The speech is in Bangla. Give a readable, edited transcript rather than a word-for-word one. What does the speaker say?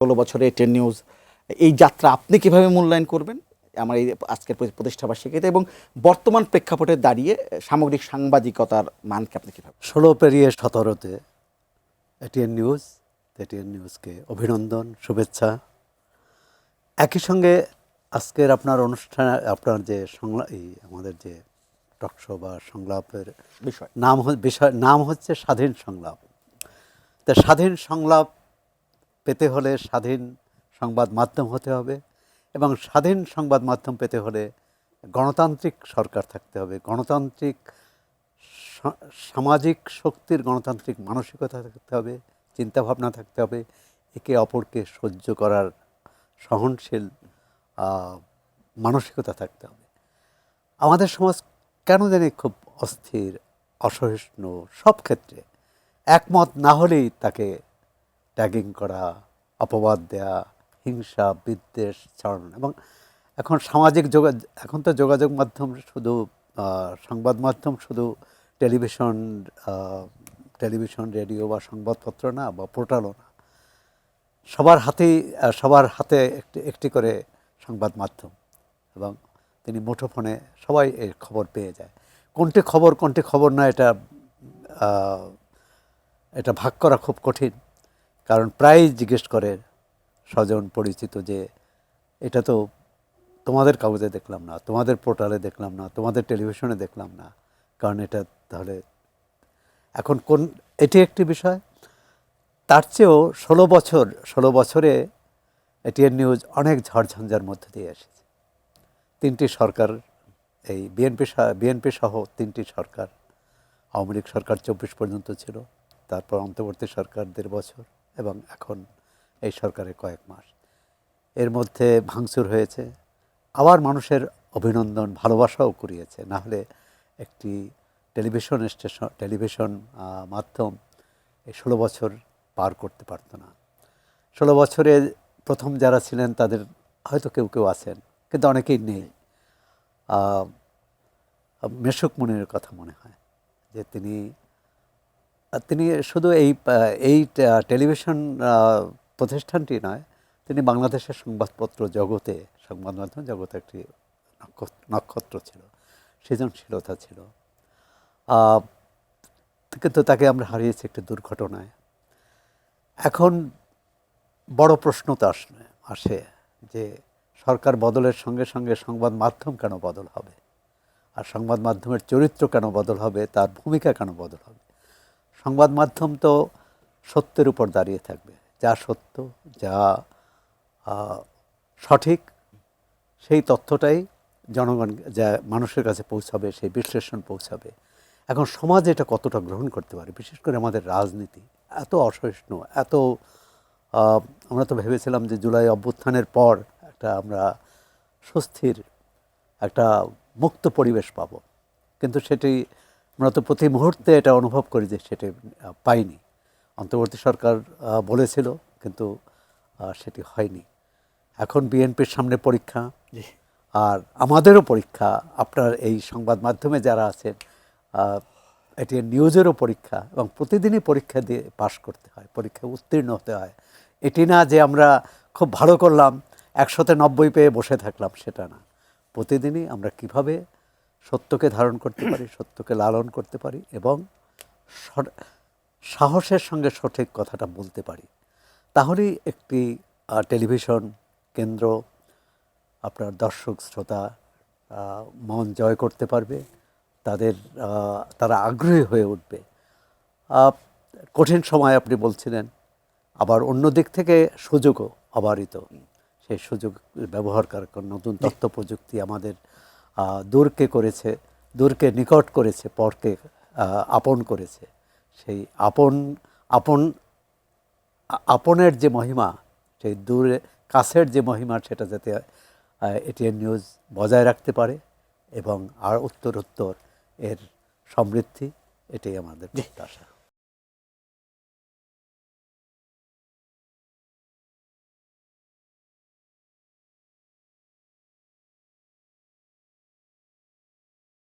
16 বছরে 10 নিউজ এই যাত্রা আপনি কিভাবে মূল্যায়ন করবেন? আমার এই আজকের প্রতিষ্ঠাবার্ষিকীতে এবং বর্তমান প্রেক্ষাপটে দাঁড়িয়ে সামগ্রিক সাংবাদিকতার মানকে আপনি কিভাবে? 16 পেরিয়ে 17-তে এটিএন নিউজ, এটিএন নিউজকে অভিনন্দন, শুভেচ্ছা। একই সঙ্গে আজকের আপনার অনুষ্ঠানে আপনার যে আমাদের যে টকশো বা সংলাপের বিষয় নাম হচ্ছে স্বাধীন সংলাপ। তা স্বাধীন সংলাপ পেতে হলে স্বাধীন সংবাদ মাধ্যম হতে হবে এবং স্বাধীন সংবাদ মাধ্যম পেতে হলে গণতান্ত্রিক সরকার থাকতে হবে, গণতান্ত্রিক সামাজিক শক্তির গণতান্ত্রিক মানসিকতা থাকতে হবে, চিন্তাভাবনা থাকতে হবে, একে অপরকে সহ্য করার সহনশীল মানসিকতা থাকতে হবে। আমাদের সমাজ কেন জানি খুব অস্থির, অসহিষ্ণু, সব ক্ষেত্রে একমত না হলেই তাকে ট্যাগিং করা, অপবাদ দেয়া, হিংসা, বিদ্বেষ ছড়ানো। এবং এখন এখন তো যোগাযোগ মাধ্যম শুধু সংবাদ মাধ্যম শুধু টেলিভিশন, রেডিও বা সংবাদপত্র না, বা পোর্টালও না, সবার হাতে একটি করে সংবাদ মাধ্যম এবং তিনি মুঠোফোনে সবাই এই খবর পেয়ে যায়। কোনটি খবর না এটা ভাগ করা খুব কঠিন। কারণ প্রায়ই জিজ্ঞেস করে স্বজন পরিচিত যে এটা তো তোমাদের কাগজে দেখলাম না, তোমাদের পোর্টালে দেখলাম না, তোমাদের টেলিভিশনে দেখলাম না, কারণ এটা তাহলে এখন এটি একটি বিষয়। তার চেয়েও 16 বছরে এটিএন নিউজ অনেক ঝড়ঝঞ্ঝার মধ্যে দিয়ে এসেছে। 3টি সরকার, এই বিএনপি সহ 3টি সরকার, আওয়ামী লীগ সরকার 24 পর্যন্ত ছিল, তারপর অন্তর্বর্তী সরকার 1.5 বছর এবং এখন এই সরকারের কয়েক মাস। এর মধ্যে ভাঙচুর হয়েছে, আবার মানুষের অভিনন্দন ভালোবাসাও কুড়িয়েছে। না হলে একটি টেলিভিশন মাধ্যম এই 16 বছর পার করতে পারতো না। 16 বছরে প্রথম যারা ছিলেন তাদের হয়তো কেউ আছেন, কিন্তু অনেকেই নেই। মেশক মনিরের কথা মনে হয় যে তিনি শুধু এই টেলিভিশন প্রতিষ্ঠানটি নয়, তিনি বাংলাদেশের সংবাদ মাধ্যম জগতে একটি নক্ষত্র ছিল, সৃজনশীলতা ছিল। কিন্তু তাকে আমরা হারিয়েছি একটি দুর্ঘটনায়। এখন বড় প্রশ্ন তো আসে যে সরকার বদলের সঙ্গে সঙ্গে সংবাদ মাধ্যম কেন বদল হবে, আর সংবাদ মাধ্যমের চরিত্র কেন বদল হবে, তার ভূমিকা কেন বদল হবে। সংবাদ মাধ্যম তো সত্যের উপর দাঁড়িয়ে থাকবে, যা সত্য, যা সঠিক, সেই তথ্যটাই যা মানুষের কাছে পৌঁছাবে, সেই বিশ্লেষণ পৌঁছাবে। এখন সমাজ এটা কতটা গ্রহণ করতে পারে, বিশেষ করে আমাদের রাজনীতি এত অসহিষ্ণু, আমরা তো ভেবেছিলাম যে জুলাই অভ্যুত্থানের পর আমরা সুস্থির একটা মুক্ত পরিবেশ পাব, কিন্তু সেটি আমরা তো প্রতি মুহূর্তে এটা অনুভব করি যে সেটি পাইনি। অন্তর্বর্তী সরকার বলেছিল, কিন্তু সেটি হয়নি। এখন বিএনপির সামনে পরীক্ষা, আর আমাদেরও পরীক্ষা, আপনার এই সংবাদ মাধ্যমে যারা আছেন, এটি নিউজেরও পরীক্ষা, এবং প্রতিদিনই পরীক্ষা দিয়ে পাশ করতে হয়, পরীক্ষায় উত্তীর্ণ হতে হয়। এটি না যে আমরা খুব ভালো করলাম 100-তে 90 পেয়ে বসে থাকলাম, সেটা না। প্রতিদিনই আমরা কিভাবে সত্যকে ধারণ করতে পারি, সত্যকে লালন করতে পারি এবং সাহসের সঙ্গে সঠিক কথাটা বলতে পারি, তাহলেই একটি টেলিভিশন কেন্দ্র আপনার দর্শক শ্রোতা মন জয় করতে পারবে, তারা আগ্রহী হয়ে উঠবে। কঠিন সময় আপনি বলছিলেন, আবার অন্য দিক থেকে সুযোগও অবারিত। সেই সুযোগ ব্যবহার করার নতুন তথ্য প্রযুক্তি আমাদের দূরকে নিকট করেছে, পরকে আপন করেছে। সেই আপনের যে মহিমা, সেই কাছের যে মহিমা, সেটা যাতে এটিএন নিউজ বজায় রাখতে পারে এবং আর উত্তরোত্তর এর সমৃদ্ধি, এটাই আমাদের প্রত্যাশা।